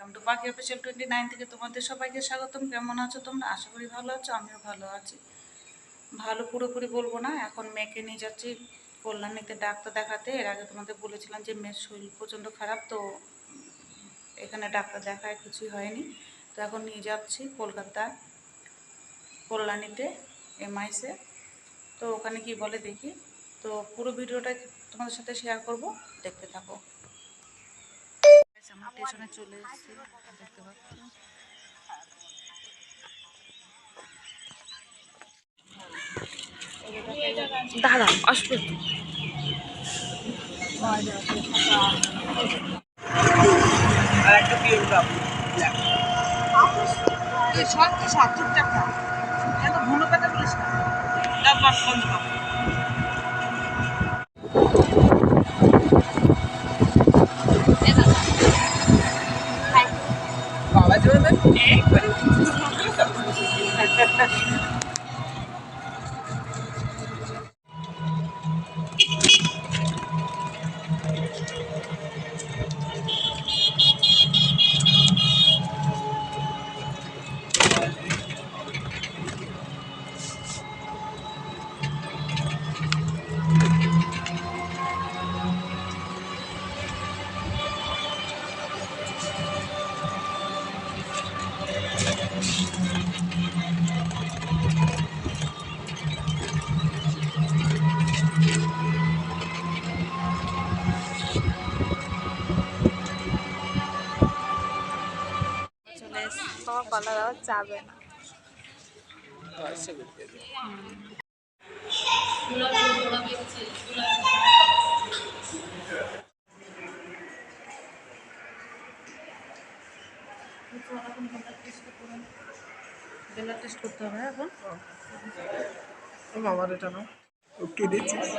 Welcome to পাখি official 29 থেকে তোমাদের সবাইকে স্বাগতম। কেমন আছো তোমরা? আশা করি ভালো আছো, আমিও ভালো আছি। ভালো পুরোপুরি বলবো না, এখন মেয়েকে নিয়ে যাচ্ছি কল্যাণীতে ডাক্তার দেখাতে। এর আগে তোমাদের বলেছিলাম যে মেয়ের শরীর প্রচণ্ড খারাপ, তো এখানে ডাক্তার দেখায় কিছুই হয়নি। তো এখন নিয়ে যাচ্ছি কলকাতা কল্যাণীতে এমআইসে। তো ওখানে কি বলে দেখি। তো পুরো ভিডিওটা তোমাদের সাথে শেয়ার করব, দেখতে থাকো। আমরা স্টেশনে চলে এসেছি, দেখতে পাচ্ছি। দাদা আসবে আর একটা পিওর কাপ সত্যি 70 টাকা। এত ঘন কথা বলিস না। ডাব্বা কোন কাপ বাবা জন্য একবারে কলার আবার যাবে না। ব্লাড টেস্ট করতে হবে এখন। আমার এটা না কে দিচ্ছিস?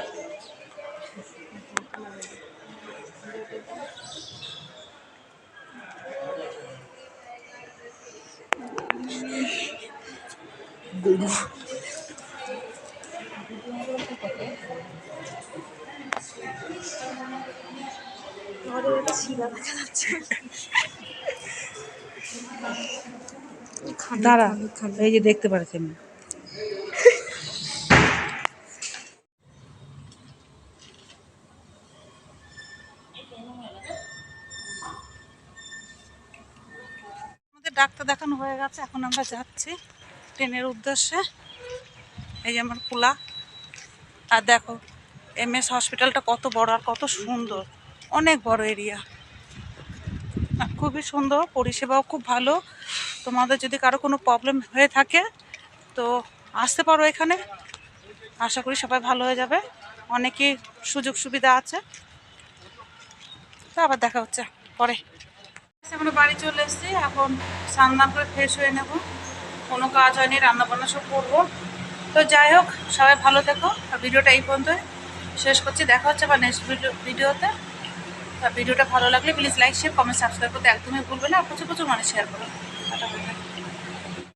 গরু দাঁড়া, এই যে দেখতে পাচ্ছেন। আমাদের ডাক্তার দেখানো হয়ে গেছে, এখন আমরা যাচ্ছি ট্রেনের উদ্দেশ্যে। এই যে আমার কুলা, আর দেখো এমএস হসপিটালটা কত বড় আর কত সুন্দর, অনেক বড় এরিয়া, খুবই সুন্দর, পরিষেবাও খুব ভালো। তোমাদের যদি কারো কোনো প্রবলেম হয়ে থাকে তো আসতে পারো এখানে, আশা করি সবাই ভালো হয়ে যাবে। অনেকই সুযোগ সুবিধা আছে। তো আবার দেখা হচ্ছে পরে। আমরা বাড়ি চলে এসেছি, এখন স্নান করে ফ্রেশ হয়ে নেব। কোনো কাজ হয়নি, রান্নাবান্না সব করবো। তো যাই হোক, সবাই ভালো থেকো। আর ভিডিওটা এই পর্যন্ত শেষ করছি, দেখা হচ্ছে বা নেক্সট ভিডিওতে। ভিডিওটা ভালো লাগলে please like share comment subscribe করতে একদমই ভুলবে না, আর প্রচুর প্রচুর মানুষ শেয়ার করো।